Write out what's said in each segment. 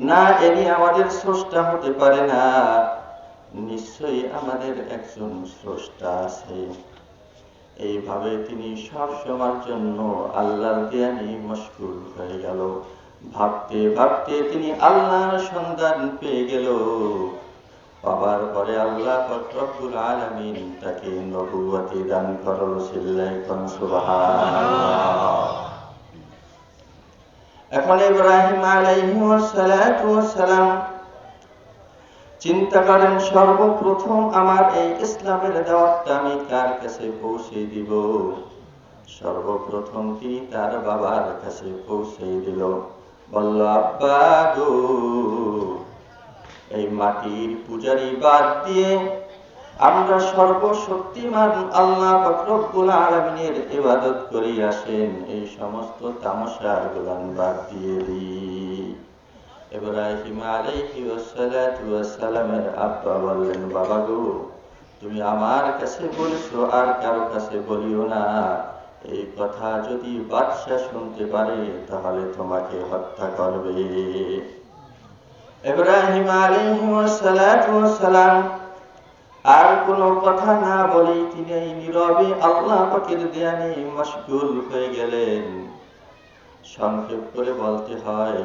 না, এনি আমাদের স্রষ্টা হতে পারে না। নিশ্চয়ই আমাদের একজন স্রষ্টা আছে। এইভাবে তিনি সব সময়ের জন্য আল্লাহর ধ্যানে মশগুল হয়ে গেল। ভাবতে ভাবতে তিনি আল্লাহর সন্ধান পেয়ে গেল। পাবার পরে আল্লাহ পাক রব্বুল আলামিন তাকে নবুয়তি দান করলেন। সুবহানাল্লাহ। এখন ইব্রাহিম আলাইহিস সালাম চিন্তা করেন, সর্বপ্রথম আমার এই ইসলামের দাওয়াতটা আমি কার কাছে পৌঁছে দিব। সর্বপ্রথম তিনি তার বাবার কাছে পৌঁছে দিল। বলল, আব্বা গো, এই মাটির পূজারি বাদ দিয়ে আমরা সর্বশক্তিমান আল্লাহ পাক রব্বুল আলামিনের ইবাদত করি আসেন, এই সমস্ত তামাশাগুলো বাদ দিয়ে দিই। ইব্রাহিম আলাইহিস সালামের আব্বা বললেন, বাবা গো, তুমি আমার কাছে বলেছো, আর কারো কাছে বলিও না। এই কথা যদি বাদশা শুনতে পারে তাহলে তোমাকে হত্যা করবে। ইব্রাহিম আলাইহিস সালাম আর কোনো কথা না বলেই তিনি নীরবে আল্লাহ পাকের ধ্যানে মশগুল হয়ে গেলেন। সংক্ষেপ করে বলতে হয়,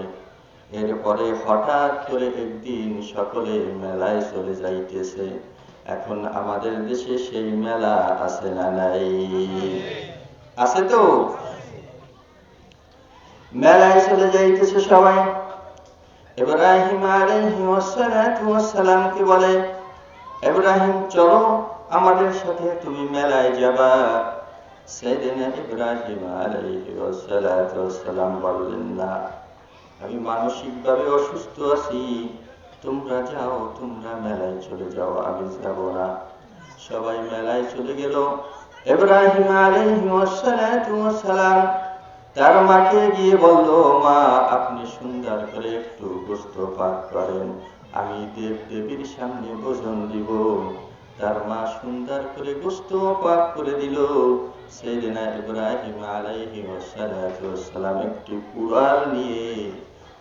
এরপরে হঠাৎ করে একদিন সকলে মেলায় চলে যাইতেছে। এখন আমাদের দেশে সেই মেলা আছে না নাই? আছে তো। মেলায় চলে যাইতেছে সবাই। ইব্রাহিম আলাইহিস সালামকে বলে, ইব্রাহিম চলো আমাদের সাথে, তুমি মেলায় যাবা। সাইয়েদনা ইব্রাহিম আলাইহিস সালাম বললেন, না, আমি মানসিকভাবে অসুস্থ আছি, তোমরা যাও, তোমরা মেলায় চলে যাও, আমি যাব না। সবাই মেলায় চলে গেল। ইব্রাহিম আলাইহিস সালাম তার মাকে গিয়ে বলল, মা, আপনি সুন্দর করে একটু গোশত পাক করেন, আমি দেব দেবীর সামনে ভোজন দিব। তার মা সুন্দর করে গোশত পাক করে দিল। সাইয়েদনা ইব্রাহিম আলাইহিস সালাম একটি কুড়াল নিয়ে,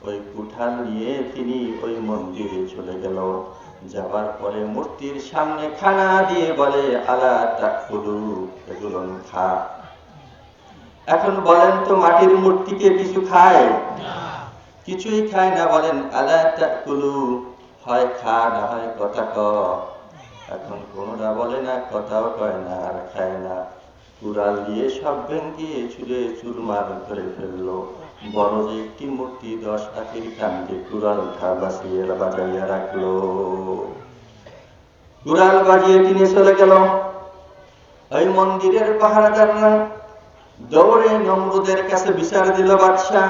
ওই কুঠাল নিয়ে তিনি ওই মন্দিরে চলে গেল। যাবার পরে মূর্তির সামনে খানা দিয়ে বলে, আলা তাকুলু, এগুলো খা। এখন বলেন তো, মাটির মূর্তিকে কিছু খায়? কিছুই খায় না। বলেন, আলা তাকুলু, হয় খা না হয় কথা ক। এখন কোনটা বলে না, কথাও কয় না, আর খায় না। কুড়াল দিয়ে সব ভেঙে চুলে চুরমার করে ফেললো। বড় যে একটি মূর্তি 10 হাতির কান্দে কুড়াল বাজাইয়া রাখলো। কুড়াল বাজিয়ে তিনি চলে গেল। ওই মন্দিরের পাহারাদাররা দৌড়ে নমরুদের কাছে বিচার দিল, বাদশা,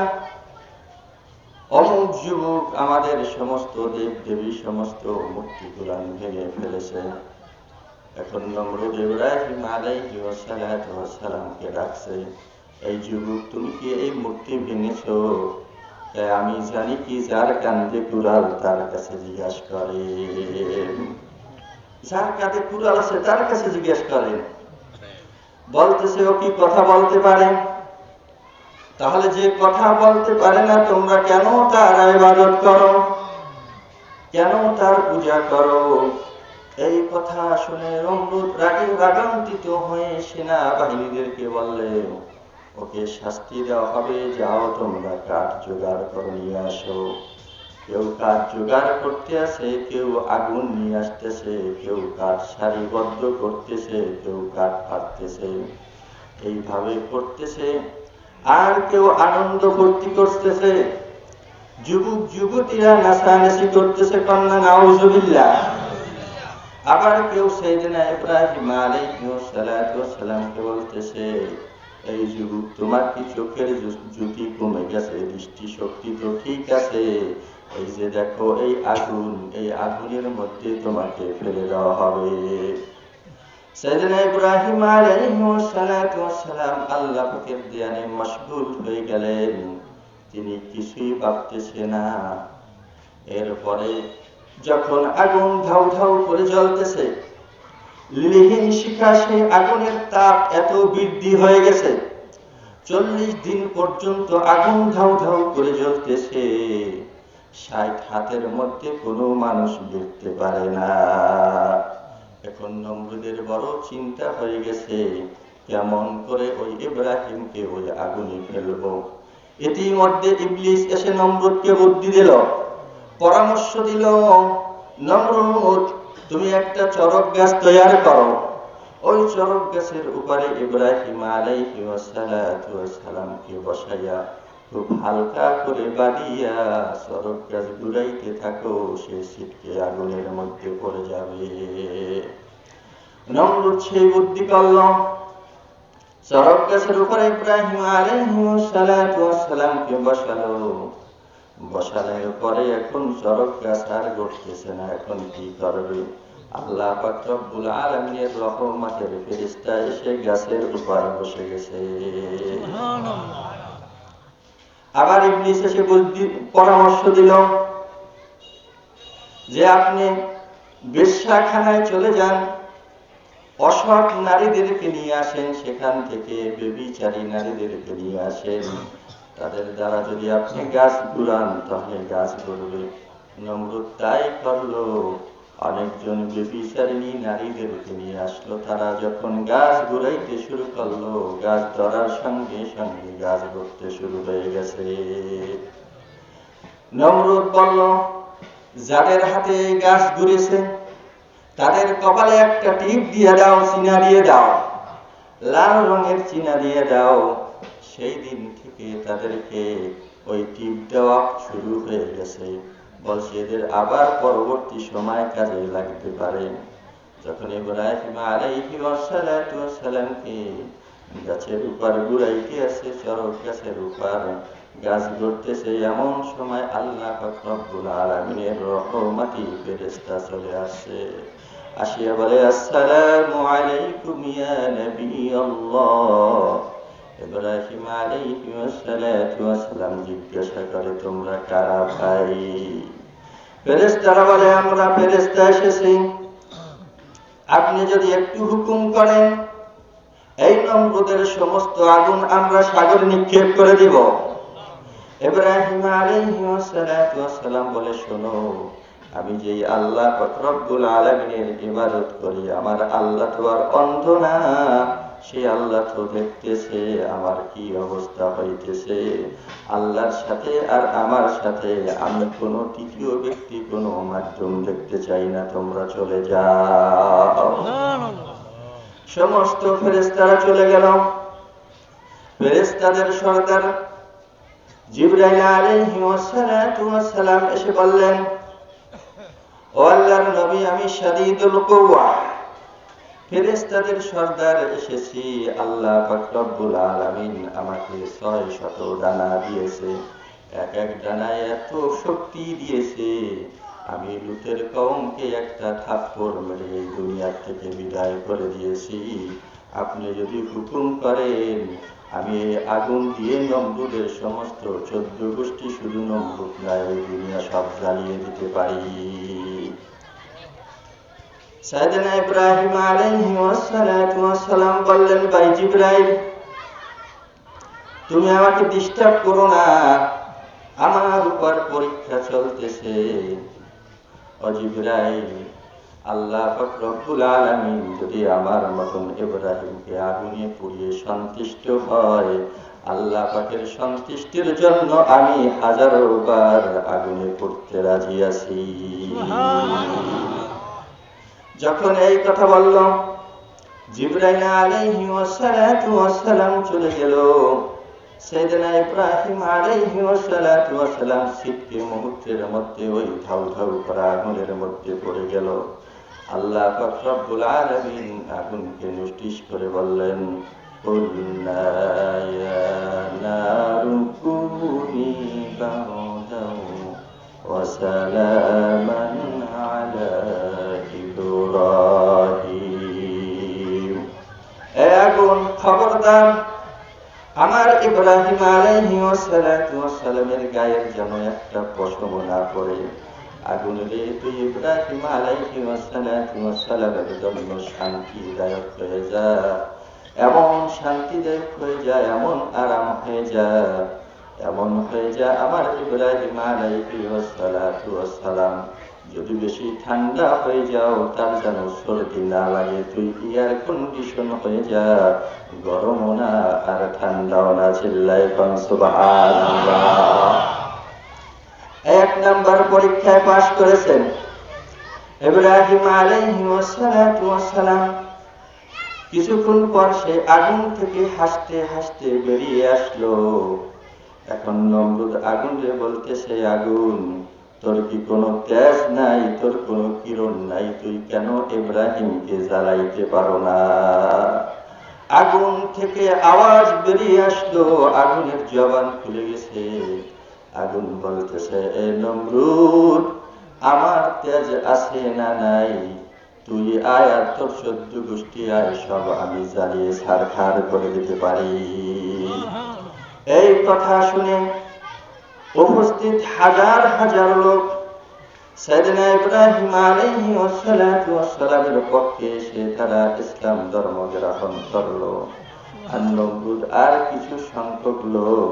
অমুক যুবক আমাদের সমস্ত দেব দেবী সমস্ত মূর্তি কুরআন ভেঙে ফেলেছে। এখন নমরুদ ইব্রাহিম আলাইহিস সালামকে ডাকছে, এই যুবক, তুমি কি এই মূর্তি ভেঙেছো? আমি জানি কি, যার কান্দে কুড়াল তার কাছে জিজ্ঞাস করে। যার কাঁধে কুড়াল আছে তার কাছে জিজ্ঞাস করেন। বলতেছে, ও কি কথা বলতে পারে? তাহলে যে কথা বলতে পারে না, তোমরা কেন তার ইবাদত করো, কেন তার পূজা করো? এই কথা শুনে নমরুদ রাগে রাগান্বিত হয়ে সেনাবাহিনীদেরকে বললে, ওকে শাস্তি দেওয়া হবে, যাও তোমরা কাঠ জোগাড় করে নিয়ে আসো। কেউ কাঠ জোগাড় করতে আসে, কেউ আগুন নিয়ে আসতেছে, কেউ কাঠ সারিবদ্ধ করতেছে, কেউ কাঠ ফাটতেছে, এইভাবে করতেছে। আর কেউ আনন্দ ফুর্তি করতেছে, যুবক যুবতীরা নাচানাচি করতেছে, কন্যা নাউজুবিল্লাহ। আবার কেউ সাইয়েদনা ইব্রাহিম আলাইহিস সালামকে বলতেছে, এই যুবক, তোমার কি চোখের জ্যোতি কমে গেছে? দৃষ্টি শক্তি তো ঠিক আছে, এই যে দেখো এই আগুন, এই আগুনের মধ্যে তোমাকে ফেলে দেওয়া হবে। সাইয়েদনা ইব্রাহিম আলাইহিস সালাম আল্লাহ পাকের ধ্যানে মশগুল হয়ে গেলেন। তিনি কিছুই ভাবতেছে না। এরপরে যখন আগুন ধাউ ধাউ করে জ্বলতেছে, লিহিন শিখা সেই আগুনের তাপ এত বৃদ্ধি হয়ে গেছে, 40 দিন পর্যন্ত আগুন ধাউ ধাউ করে জ্বলতেছে, 60 হাতের মধ্যে কোনো মানুষ দেখতে পারে না। এখন নমরুদের বড় চিন্তা হয়ে গেছে, কেমন করে ওই ইব্রাহিমকে ওই আগুনে ফেলবো। ইতিমধ্যে ইবলিস এসে নমরুদকে বুদ্ধি দিল, পরামর্শ দিল, নমরুদ তুমি একটা চরক গাছ তৈরি করো, ওই চরক গাছের উপরে ইব্রাহিম আলাইহিস সালামকে বসাইয়া খুব হালকা করে বাড়িয়া চরক গাছ ঘুরাইতে থাকো, সে ছিটকে আগুনের মধ্যে পড়ে যাবে। নমরুদ সেই বুদ্ধি করল, চরক গাছের উপরে ইব্রাহিম আলাইহিস সালামকে বসালো। বসানোর পরে এখন চরক গাছ আর ঘটতেছে না, এখন কি করবে? আল্লাহ পাক রব্বুল আলামিনের রহমতের ফেরেশতা এসে গাছের উপর বসে গেছে। আবার ইবলিস এসে পরামর্শ দিল যে আপনি বেশ্যাখানায় চলে যান, অসৎ নারীদেরকে নিয়ে আসেন, সেখান থেকে ব্যভিচারী নারীদেরকে নিয়ে আসেন, তাদের দ্বারা যদি আপনি গাছ ঘুরান তাহলে গাছ ঘুরবে। নমরুদ তাই করলো, অনেকজন ব্যভিচারিণী নারীদেরকে নিয়ে আসলো, তারা যখন গাছ ঘুরাইতে শুরু করলো, গাছ ধরার সঙ্গে সঙ্গে গাছ ঘুরতে শুরু হয়ে গেছে। নমরুদ বলল, যাদের হাতে গাছ ঘুরেছে তাদের কপালে একটা টিপ দিয়ে দাও, চিনা দিয়ে দাও, লাল রঙের চিনা দিয়ে দাও। সেই দিন থেকে তাদেরকে ওই টিপ দেওয়া শুরু হয়ে গেছে। বলছে এদের আবার পরবর্তী সময় কাজে লাগতে পারে। যখন ইব্রাহিম আলাইহিস সালামকে গাছের উপর ঘুরাইতে আছে, চরক গাছের উপর গাছ ধরতেছে, এমন সময় আল্লাহ পাক রব্বুল আলামিনের রহমতি ফেরেশতা চলে আসে, আসিয়া বলে আসসালামু আলাইকুম ইয়া নবী আল্লাহ। ইব্রাহিম আলাইহিস সালাম জিজ্ঞাসা করে, তোমরা কারা ভাই? ফেরেশতারা বলে, আমরা ফেরেশতা এসেছি, আপনি যদি একটু হুকুম করেন এই নমরুদের সমস্ত আগুন আমরা সাগরে নিক্ষেপ করে দিব। ইব্রাহিম আলাইহিস সালাম বলে, শোনো, আমি যেই আল্লাহ পাক রব্বুল আলামিনের ইবাদত করি, আমার আল্লাহ তো আর অন্ধ না, সেই আল্লাহ তো দেখতেছে আমার কি অবস্থা হইতেছে। আল্লাহর সাথে আর আমার সাথে আমি কোনো তৃতীয় ব্যক্তি, কোনো মাধ্যম দেখতে চাই না, তোমরা চলে যাও। সমস্ত ফেরেশতারা চলে গেল। ফেরেশতাদের সরদার জিবরাইল আলাইহিস সালাম এসে বললেন, ও আল্লাহর নবী, আমি শাদীদুল কুওয়া, ফেরেশতাদের সরদার এসেছি, আল্লাহ পাক রব্বুল আলামিন আমাকে 600 ডানা দিয়েছে, এক এক ডানায় এত শক্তি দিয়েছে, আমি লুতের কওমকে একটা থাপ্পড় মেরে এই দুনিয়া থেকে বিদায় করে দিয়েছি। আপনি যদি হুকুম করেন আমি আগুন দিয়ে নমরুদের সমস্ত 14 গোষ্ঠী, শুধু নমরুদ না, এই দুনিয়া সব জ্বালিয়ে দিতে পারি। সাইয়েদনা ইব্রাহিম আলাইহিস সালাম বললেন, ভাই জিবরাইল, তুমি আমাকে ডিস্টার্ব করো না, আমার উপর পরীক্ষা চলতেছে। ও জিবরাইল, আল্লাহ পাক রব্বুল আলামিন যদি আমার মতন ইব্রাহিমকে আগুনে পুড়িয়ে সন্তুষ্ট হয়, আল্লাহ পাকের সন্তুষ্টির জন্য আমি 1000 বার আগুনে পুড়তে রাজি আছি। যখন এই কথা বলল, জিবরাইল আলাইহিস সালাম চলে গেল। সাইয়েদনা ইব্রাহিম আলাইহিস সালাম ছিটকে মুহূর্তের মধ্যে ওই ধাউ ধাউ করা আগুনের মধ্যে পড়ে গেল। আল্লাহ পাক রব্বুল আলামিন আগুনকে নিষ্টিশ করে বললেন, কুল্লা ইয়া নারু কুনি বারদান ওয়া সালামান আলা ইব্রাহিম। এ আগুন, খবরদার, আমার ইব্রাহিম আলাইহিস সালামের গায়ের যেন একটা পশম না পড়ে। আগুন রে, তুই ইব্রাহিম আলাইহিস সালামের জন্য শান্তিদায়ক হয়ে যা। এমন শান্তিদায়ক হয়ে যায়, এমন আরাম হয়ে যায়, এমন হয়ে যায় আমার ইব্রাহিম আলাইহিস সালাতু ওয়াস সালাম যদি বেশি ঠান্ডা হয়ে যাও তার যেন সর্দি না লাগে, তুই এয়ার কন্ডিশন হয়ে যা, গরমও না আর ঠান্ডাও না। চিল্লায়ে কোন সুবহানাল্লাহ। এক নাম্বার পরীক্ষায় পাস করেছেন ইব্রাহিম আলাইহিস সালাতু ওয়াস সালাম। কিছুক্ষণ পর সে আগুন থেকে হাসতে হাসতে বেরিয়ে আসলো। এখন নমরুদ আগুনে বলতেছে, আগুন তোর কি কোনো তেজ নাই, তোর কোনো কিরণ নাই, তুই কেন ইব্রাহিমকে জ্বালাইতে পারো না? আগুন থেকে আওয়াজ বেরিয়ে আসলো, আগুনের জবান খুলে গেছে। আগুন বলতেছে, এ নমরুদ, আমার তেজ আছে না নাই, তুই আয় আর তোর 14 গোষ্ঠী আয়, সব আমি জ্বালিয়ে ছারখার করে দিতে পারি। এই কথা শুনে উপস্থিত হাজার হাজার লোক সাইয়েদনা ইব্রাহিম আলাইহিস সালাতু ওয়াস সালামের পক্ষে এসে তারা ইসলাম ধর্ম গ্রহণ করলো। আর নমরুদ আর কিছু সংখ্যক লোক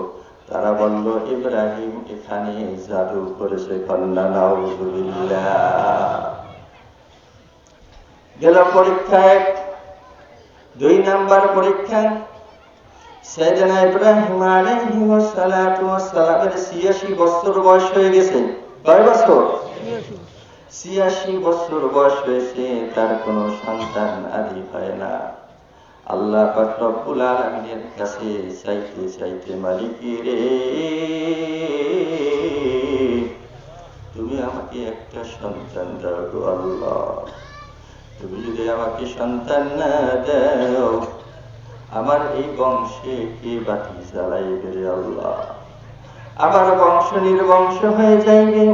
তারা বলল, ইব্রাহিম এখানে জাদু করেছে। কন্যা নাউযুবিল্লাহ। গেল পরীক্ষায় 2 নাম্বার পরীক্ষা। সাইয়েদনা ইব্রাহিম আলাইহিস সালাতু ওয়াস সালামের 86 বছর বয়স হয়ে গেছে। কয় বছর? 86 বছর বয়স হয়েছে, তার কোনো সন্তান আদি হয় না। আল্লাহ পাক রব্বুল আলামিনের কাছে চাইতে চাইতে, মালিক রে, তুমি আমাকে একটা সন্তান দাও গো আল্লাহ। তুমি যদি আমাকে সন্তান না দাও, আমার এই বংশে কে বাতি জ্বালাইবে রে আল্লাহ? আমার বংশ নির্বংশ হয়ে যাইবে।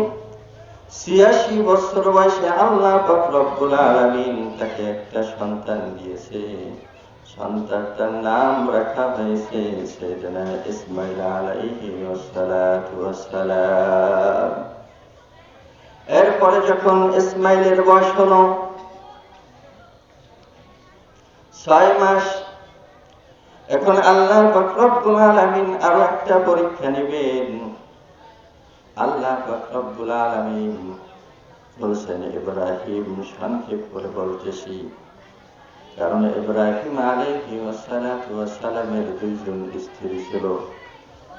86 বছর বয়সে আল্লাহ পাক রব্বুল আলামিন তাকে একটা সন্তান দিয়েছে। সন্তানটার নাম রাখা হয়েছে সাইয়েদনা ইসমাঈল আলাইহিস সালাতু ওয়াস সালাম। এরপরে যখন ইসমাঈলের বয়স হলো 6 মাস, এখন আল্লাহ পাক রব্বুল আলামিন আরো একটা পরীক্ষা নেবেন। আল্লাহ পাক রব্বুল আলামিন বলছেন, ইব্রাহিম, সংক্ষেপ করে বলতেছি, কারণ ইব্রাহিম আলাইহিস সালাতু ওয়াস সালামের 2 জন স্ত্রী ছিল।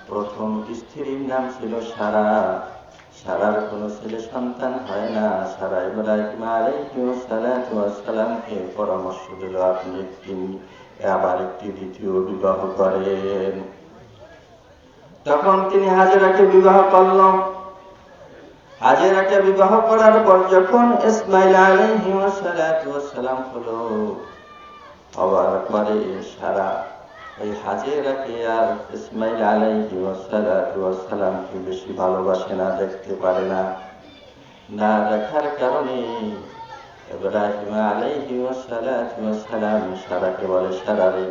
প্রথম স্ত্রীর নাম ছিল সারা। সারার কোনো ছেলে সন্তান হয় না। সারা ইব্রাহিম আলাইহিস সালাতু ওয়াস সালামকে পরামর্শ দিল, আপনি আবার একটি দ্বিতীয় বিবাহ করেন। তখন তিনি হাজেরাকে বিবাহ করলেন। হাজেরাকে বিবাহ করার পর যখন ইসমাঈল আলাইহিস সালাতু ওয়াস সালাম হলো, হওয়ার পরে সারা এই হাজেরাকে আর ইসমাঈল আলাইহিস সালাতু ওয়াস সালামকে বেশি ভালোবাসে না, দেখতে পারে না। না দেখার কারণে ইব্রাহিম আলাইহিস সালাতু ওয়াস সালাম সারাকে বলে, সারা রে,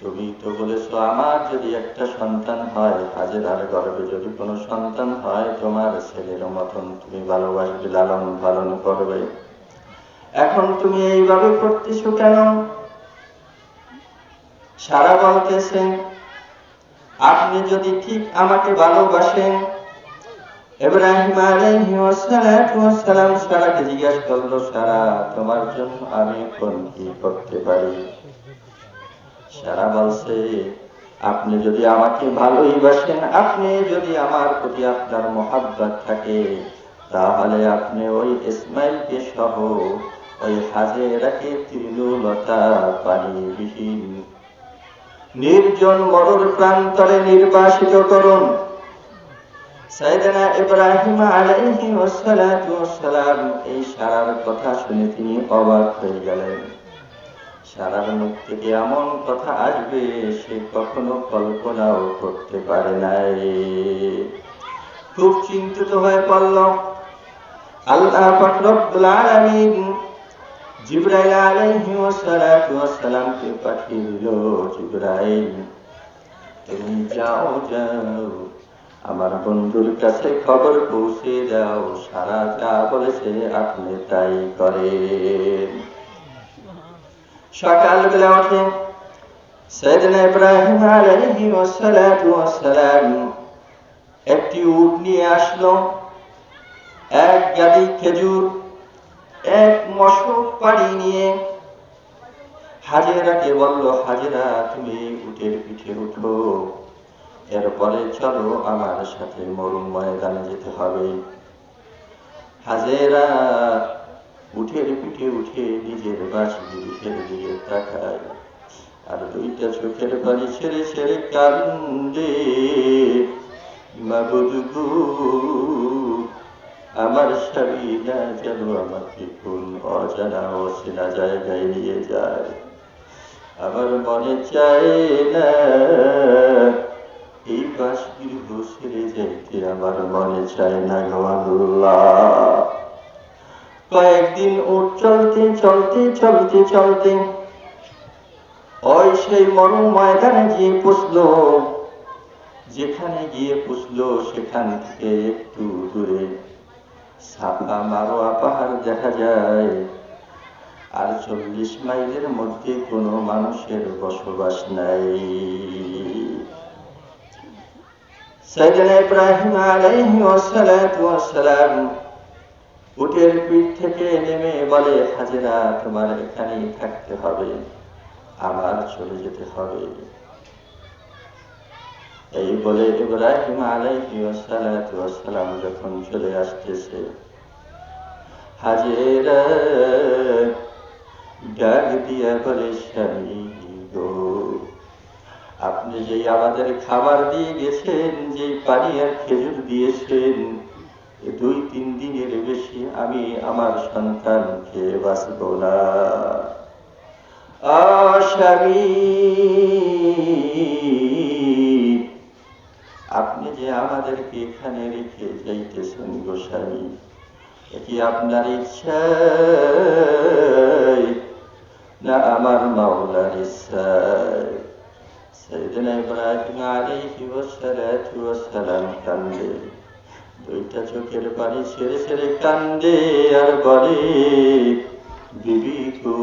তুমি তো বলেছো আমার যদি একটা সন্তান হয়, হাজেরার গর্ভে যদি কোনো সন্তান হয়, তোমার ছেলের মতন তুমি ভালোবাসবে, লালন পালন করবে। এখন তুমি এইভাবে করতেছো কেন? সারা বলতেছেন, আপনি যদি ঠিক আমাকে ভালোবাসেন। ইব্রাহিম আলাইহিস সালাতু ওয়াস সালাম সারাকে জিজ্ঞাসা করলো, সারা, তোমার জন্য আমি এখন কি করতে পারি? সারা বলছে, আপনি যদি আমাকে ভালোই বাসেন, আপনি যদি আমার প্রতি আপনার মহব্বত থাকে, তাহলে আপনি ওই ইসমাঈলকে সহ ওই হাজেরাকে তৃণলতা পানিবিহীন নির্জন মরুর প্রান্তরে নির্বাসিত করুন। সাইয়েদনা ইব্রাহিম আলাইহিস সালাতু ওয়াস সালাম এই সারার কথা শুনে তিনি অবাক হয়ে গেলেন। সারার মুখ থেকে এমন কথা আসবে সে কখনো কল্পনাও করতে পারে নাই। খুব চিন্তিত হয়ে পড়ল। আল্লাহ পাক রব্বুল আলামিন জিবরাইল আলাইহিস সালাতু ওয়াস সালামকে পাঠিয়ে দিল, জিবরাইল, তুমি যাও আমার বন্ধুর কাছে খবর পৌঁছে দাও, সারা যা বলেছে আপনি তাই করেন। সকালবেলা উঠে সাইয়েদনা ইব্রাহিম আলাইহিস সালাতু ওয়াস সালাম একটি উট নিয়ে আসলো, এক গাদি খেজুর, এক মশক পাড়ি নিয়ে হাজেরাকে বলল, হাজেরা তুমি উটের পিঠে উঠো, এরপরে চলো আমার সাথে মরুম ময়দানে যেতে হবে। হাজেরা উটের পিঠে উঠে নিজের বাসগৃহের দিকে তাকায় আর দুইটা চোখের পানি ছেড়ে ছেড়ে কান্দে, মাবুদ গো, আমার স্বামী না যেন আমাকে কোন অজানা অচেনা জায়গায় নিয়ে যায়। আমার মনে চায় না এই বাসগৃহ ছেড়ে যাইতে, আমার মনে চায় না গো আল্লাহ। কয়েকদিন উঠ চলতে চলতে চলতে চলতে ওই সেই মরু ময়দানে গিয়ে পৌঁছলো। যেখানে গিয়ে পৌঁছলো সেখান থেকে একটু দূরে সাফা মারোয়া পাহাড় দেখা যায়, আর 40 মাইলের মধ্যে কোনো মানুষের বসবাস নাই। সাইয়েদনা ইব্রাহিম আলাইহিস সালাতু ওয়াস সালাম উটের পিঠ থেকে নেমে বলে, হাজেরা তোমার এখানেই থাকতে হবে, আমার চলে যেতে হবে। এই বলে ইব্রাহিম আলাইহিস সালাতু ওয়াস সালাম যখন চলে আসতেছে, হাজেরা ডাক দিয়া বলে, স্বামী গো, আপনি যে আমাদের খাবার দিয়ে গেছেন, যে পানি আর খেজুর দিয়েছেন, 2-3 দিনের বেশি আমি আমার সন্তানকে বাঁচব না। স্বামী, আপনি যে আমাদেরকে এখানে রেখে যাইতেছেন গো স্বামী, এটি আপনার ইচ্ছা না আমার মাওলার ইচ্ছা? সাইয়েদনা ইব্রাহিম আলাইহিস সালাতু ওয়াস সালাম কান্দে, দুইটা চোখের পানি ছেড়ে ছেড়ে কান্দে আর বলে, বিবি গো,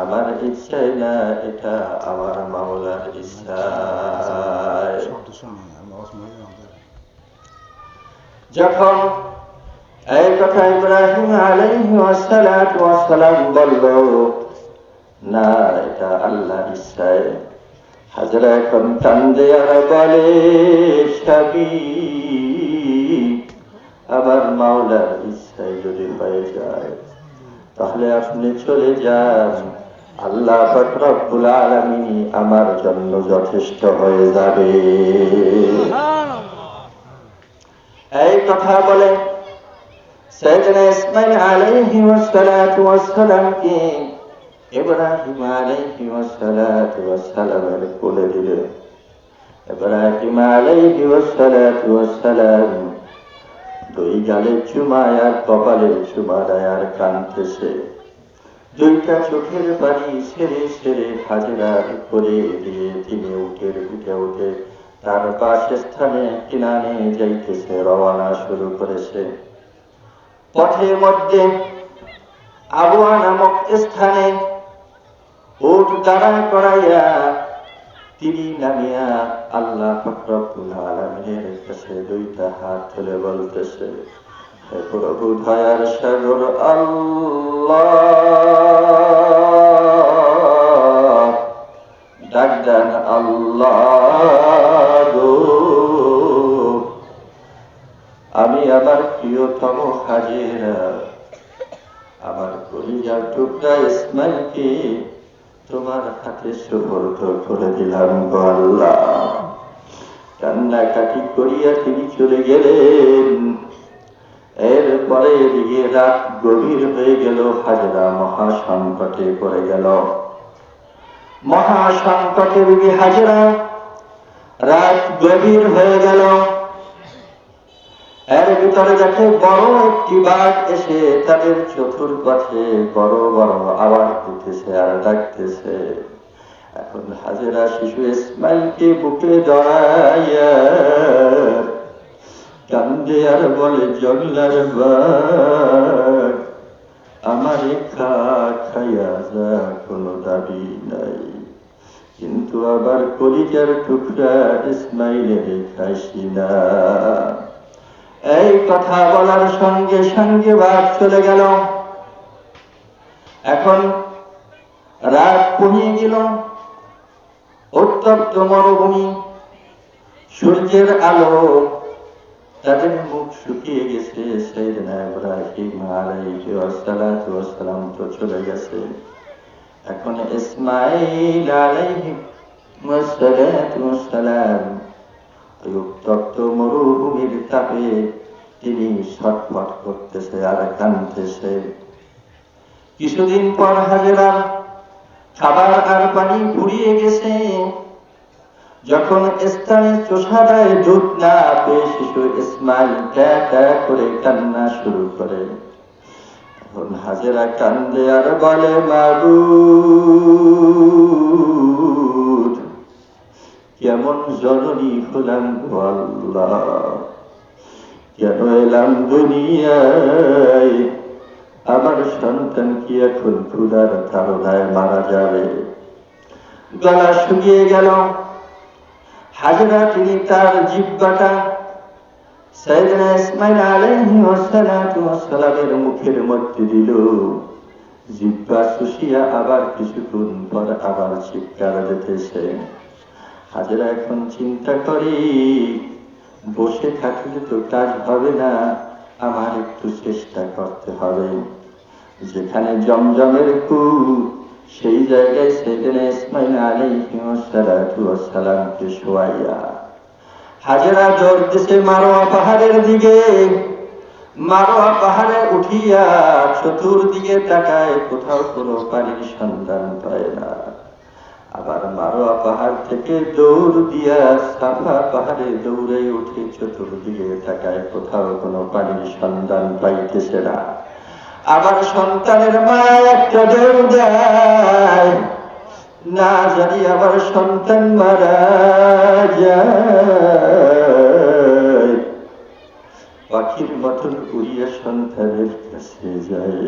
আমার ইচ্ছায় না, এটা আমার মাওলার ইচ্ছা। যখন এই কথা ইব্রাহিম আলাইহিস সালাতু ওয়াস সালাম বলল, না এটা আল্লাহর ইচ্ছায়, হাজেরা এখন কান্দে আর বলে, স্বামী, আমার মাওলার ইচ্ছায় যদি হয়ে যায় তাহলে আপনি চলে যান, আল্লাহ পাক রব্বুল আলামিন আমার জন্য যথেষ্ট হয়ে যাবে। এই কথা বলে সাইয়েদনা ইসমাঈল আলাইহিস সালাতু ওয়াস সালাম কে ইব্রাহিম আলাইহিস সালাতু ওয়াস সালামের কোলে দিলেন। ইব্রাহিম আলাইহিস সালাতু ওয়াস সালাম দুই গালে চুমায় আর কপালের চুমায় আর কাঁদতেছে, দুইটা চোখের পানি ছেড়ে ছেড়ে হাজেরার করে দিয়ে তিনি উটের পিঠে উঠে তার বাসস্থানে কিনানে যাইতেছে, রওনা শুরু করেছে। পথের মধ্যে আবওয়া নামক স্থানে উট দাঁড়া করাইয়া তিনি নামিয়া আল্লাহ পাক রব্বুল আলামিনের কাছে দুইটা হাত তুলে বলতেছে, হে প্রভু দয়ার সাগর আল্লাহ, ডাক দেন আল্লাহ গো, আমি আমার প্রিয়তম হাজেরা, আমার কলিজার টুকরা ইসমাঈলকে তোমার হাতে সুপর্দ করে দিলাম গো আল্লাহ। কান্নাকাটি করিয়া তিনি চলে গেলেন। এরপরে এদিকে রাত গভীর হয়ে গেল, হাজেরা মহা সংকটে পড়ে গেল। মহা সংকটে বিবি হাজেরা রাত গভীর হয়ে গেল। এর ভিতরে দেখে বড় একটি বাঘ এসে তাদের চতুর্পাশে বড় বড় আওয়াজ দিতেছে আর ডাকতেছে। এখন হাজেরা শিশু ইসমাঈলকে বুকে জড়াইয়া কান্দে আর বলে, জঙ্গলার বাঘ, আমারে খাইয়া যা, কোনো দাবি নাই, কিন্তু আবার কলিজার টুকরা ইসমাইলের খাইছি না। এই কথা বলার সঙ্গে সঙ্গে বাঘ চলে গেল। এখন রাত কমিয়ে গেল, উত্তপ্ত মরুভূমি, সূর্যের আলো, তাদের মুখ শুকিয়ে গেছে। সাইয়েদনা ইব্রাহিম আলাইহিস সালাম তো চলে গেছে। এখন ইসমাইল আলাইহিস সালাম উত্তপ্ত মরুভূমির তাপে তিনি ছটফট করতেছে আর কাঁদতেছে। কিছুদিন পর হাজেরা খাবার আর পানি ফুরিয়ে গেছে। যখন স্থানে চোষারায় দুধ না পেয়ে শিশু ইসমাইল করে কান্না শুরু করে। এখন হাজেরা কান্দে আর বলে, মাবুদ, কেমন জননী হলাম গো আল্লাহ, কেন এলাম দুনিয়ায়? আমার সন্তান কি এখন ক্ষুধার তাড়নায় মারা যাবে? গলা শুকিয়ে গেল। হাজেরা তিনি তার জিহ্বাটা সাইয়েদনা ইসমাইল আলাইহিস সালামের মুখের মধ্যে দিল। জিহ্বা শুষিয়া আবার কিছুক্ষণ পর আবার চিৎকার দিতেছে। হাজেরা এখন চিন্তা করি, বসে থাকলে তো কাজ হবে না, আমার একটু চেষ্টা করতে হবে। যেখানে জমজমের কূপ, সেই জায়গায় সাইয়েদনা ইসমাইল আলাইহিস সালামকে শোয়াইয়া হাজেরা জোর দিছে মারোয়া পাহাড়ের দিকে। মারোয়া পাহাড়ে উঠিয়া চতুর্দিকে তাকায়, কোথাও কোনো পানির সন্ধান পায় না। আবার মারোয়া পাহাড় থেকে দৌড় দিয়া সাফা পাহাড়ে দৌড়ে উঠে চতুর্দিকে তাকায়, কোথাও কোনো পানির সন্ধান পাইতেছে না। আবার সন্তানের মা একটা দৌড় দেয়, না জানি আবার সন্তান মারা যায়। পাখির মতন উড়িয়া সন্তানের কাছে যায়,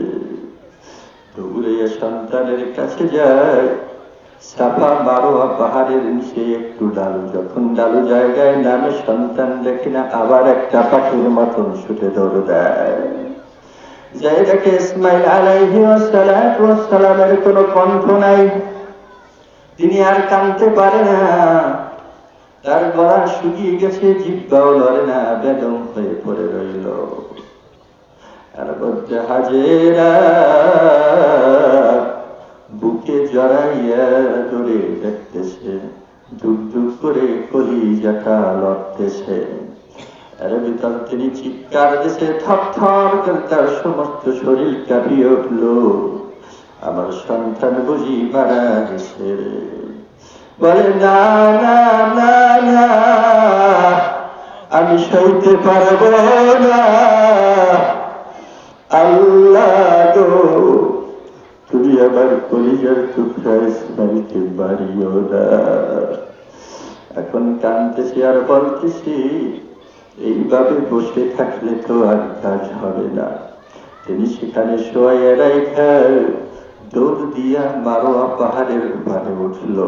দৌড়ে সন্তানের কাছে যায়। সাফা মারোয়া পাহাড়ের নিচে একটু ডাল, যখন ডালু জায়গায় নামে সন্তান দেখে না, আবার একটা পাখির মতন ছুটে দৌড় দেয়। যাই দেখে ইসমাইল আলাইহিস সালামের কোনো কণ্ঠ নাই। তিনি আর কাঁদতে পারে না, তার গলা শুকিয়ে গেছে, জিহ্বাও লড়ে না, বেদম হয়ে পড়ে রইল। আর মধ্যে হাজেরা বুকে জড়াইয়া ধরে দেখতেছে, দুক দুক করে কলিজাটা লড়তেছে। এর ভিতর তিনি চিৎকার দিছে, থর থর করে তার সমস্ত শরীর কাঁপিয়ে উঠল, আমার সন্তান বুঝি মারা গেছে। বলে, না না না না, আমি সইতে পারবো না, আল্লাহ গো, তুমি আমার কলিজার টুকরা ইসমাইলকে মারিও না। এখন কাঁদতেছি আর বলতেছি, এইভাবে বসে থাকলে তো আর কাজ হবে না। তিনি সেখানে শোয়া রাইখা দৌড় দিয়া মারোয়া পাহাড়ের উপরে উঠল।